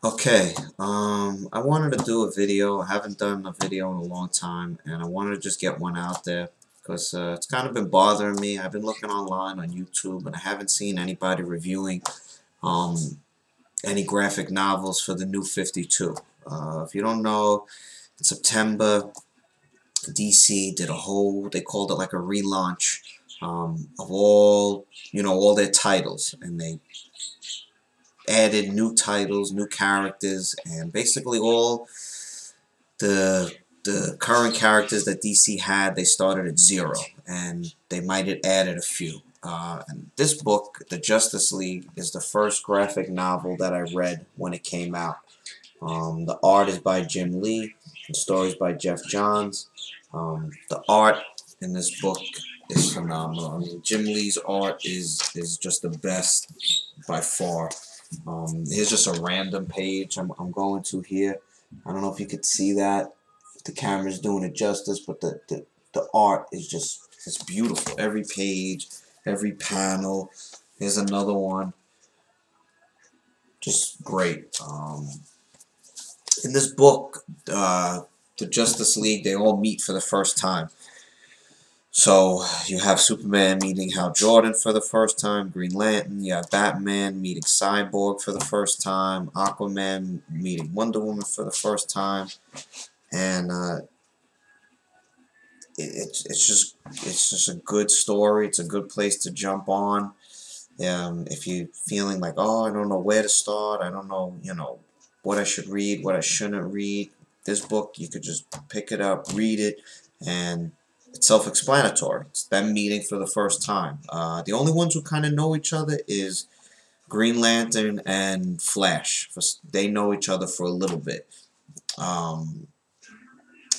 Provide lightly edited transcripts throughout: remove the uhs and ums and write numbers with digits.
Okay, I wanted to do a video. I haven't done a video in a long time, and I wanted to just get one out there because it's kind of been bothering me. I've been looking online on YouTube, and I haven't seen anybody reviewing um, any graphic novels for the New 52. If you don't know, in September, DC did a whole, they called it like a relaunch of all their titles, and they added new titles, new characters, and basically all the current characters that DC had, they started at zero, and they might have added a few. And this book, The Justice League, is the first graphic novel that I read when it came out. The art is by Jim Lee, the story is by Geoff Johns. The art in this book is phenomenal. I mean, Jim Lee's art is just the best by far. Here's just a random page I'm going to here. I don't know if you could see that. The camera's doing it justice, but the art is just, it's beautiful. Every page, every panel. Here's another one. Just great. In this book, the Justice League, they all meet for the first time. So you have Superman meeting Hal Jordan for the first time, Green Lantern, you have Batman meeting Cyborg for the first time, Aquaman meeting Wonder Woman for the first time, and it's just a good story. It's a good place to jump on. If you're feeling like, oh, I don't know where to start, I don't know, what I should read, what I shouldn't read, this book, you could just pick it up, read it, and it's self-explanatory. It's them meeting for the first time. The only ones who kind of know each other is Green Lantern and Flash. They know each other for a little bit. When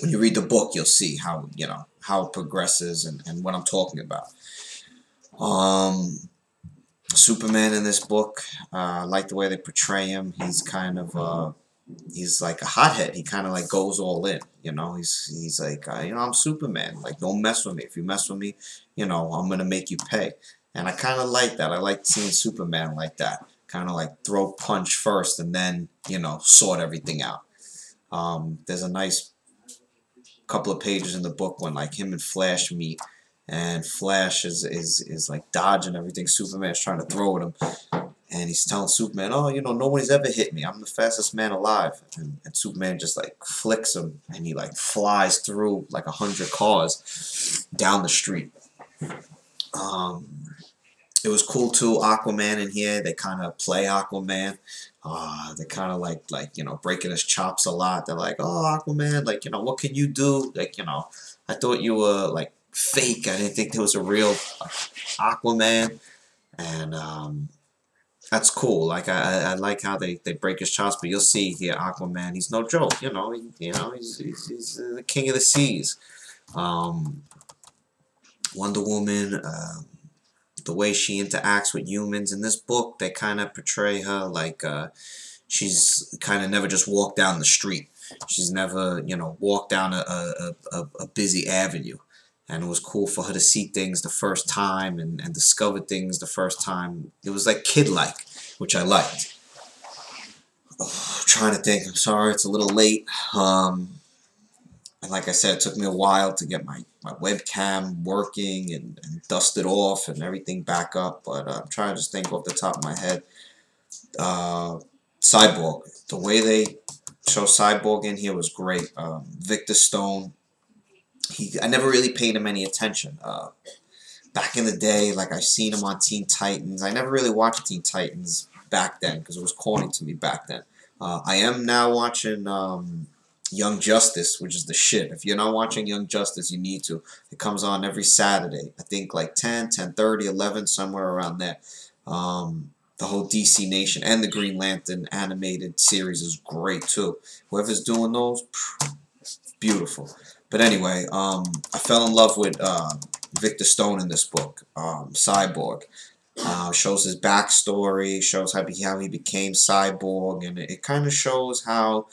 you read the book, you'll see how it progresses and what I'm talking about. Superman in this book, I like the way they portray him. He's kind of he's like a hothead. He kind of like goes all in, he's like, I'm Superman, like, don't mess with me. If you mess with me, I'm gonna make you pay. And I kind of like that. I like seeing Superman like that, kind of like throw punch first and then sort everything out. There's a nice couple of pages in the book when like him and Flash meet, and Flash is like dodging everything Superman's trying to throw at him. And he's telling Superman, oh, nobody's ever hit me. I'm the fastest man alive. And Superman just like flicks him, and he like flies through like 100 cars down the street. It was cool too. Aquaman in here, they kind of play Aquaman. They kind of like breaking his chops a lot. They're like, oh, Aquaman, like, what can you do? Like, I thought you were like fake. I didn't think there was a real Aquaman. And that's cool. Like I like how they break his chops, but you'll see here, Aquaman, he's no joke. He's the king of the seas. Wonder Woman, the way she interacts with humans in this book, they kind of portray her like she's kind of never just walked down the street. She's never walked down a busy avenue. And it was cool for her to see things the first time and discover things the first time. It was like kid-like, which I liked. I'm trying to think. I'm sorry, it's a little late. And like I said, it took me a while to get my webcam working and dust it off and everything back up. But I'm trying to just think off the top of my head. Cyborg. The way they show Cyborg in here was great. Victor Stone. I never really paid him any attention. Back in the day, like I've seen him on Teen Titans. I never really watched Teen Titans back then because it was corny to me back then. I am now watching Young Justice, which is the shit. If you're not watching Young Justice, you need to. It comes on every Saturday. I think like 10, 10:30, 11, somewhere around there. The whole DC Nation and the Green Lantern animated series is great too. Whoever's doing those, beautiful. But anyway, I fell in love with Victor Stone in this book, Cyborg. Shows his backstory, shows how he became Cyborg, and it kind of shows how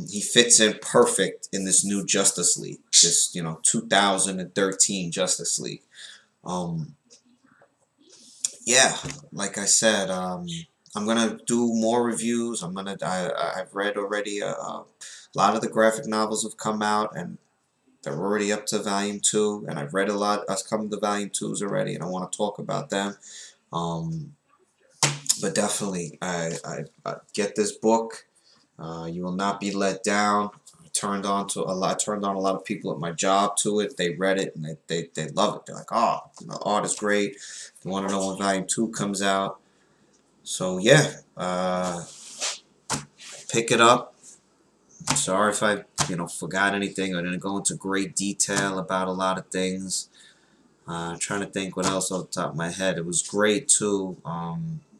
he fits in perfect in this new Justice League, this 2013 Justice League. Yeah, like I said, I'm gonna do more reviews. I've read already a lot of the graphic novels have come out, and they're already up to volume 2, and I've read a lot us come to volume 2s already, and I want to talk about them. Um, but definitely, I get this book. You will not be let down. I turned on a lot of people at my job to it. They read it and they love it. They're like, oh, the art is great. They want to know when volume 2 comes out. So yeah, pick it up. Sorry if I forgot anything. I didn't go into great detail about a lot of things. Trying to think what else off the top of my head. It was great too.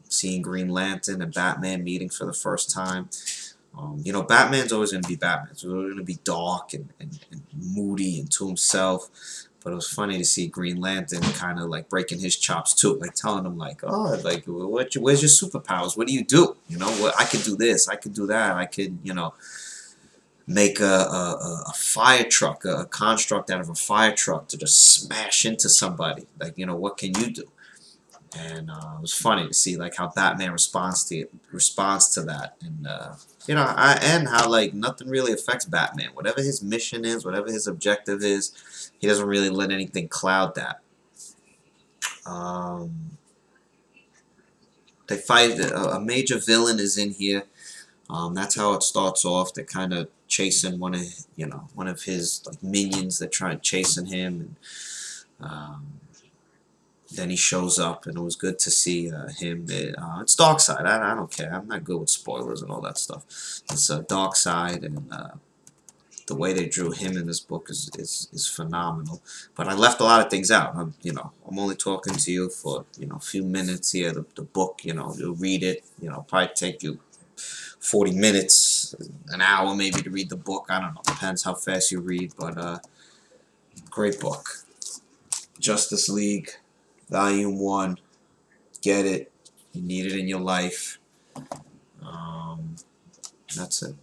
Seeing Green Lantern and Batman meeting for the first time. Batman's always going to be Batman. It's always going to be dark and moody and to himself. But it was funny to see Green Lantern kind of like breaking his chops too, like telling him like, oh, like where's your superpowers? What do you do? What I could do this, I could do that, I could make a fire truck, a construct out of a fire truck to just smash into somebody. Like what can you do? And it was funny to see like how Batman responds to that, and and how like nothing really affects Batman. Whatever his mission is, whatever his objective is, he doesn't really let anything cloud that. They fight a major villain is in here. That's how it starts off. They're kind of chasing one of his like minions. They're trying chasing him, and then he shows up, and it was good to see him. It's Darkseid. I don't care. I'm not good with spoilers and all that stuff. It's Darkseid, and the way they drew him in this book is phenomenal. But I left a lot of things out. I'm only talking to you for a few minutes here. The book, you'll read it. Probably take you 40 minutes, an hour maybe to read the book. I don't know. Depends how fast you read. But great book. Justice League. Volume 1, get it. You need it in your life. That's it.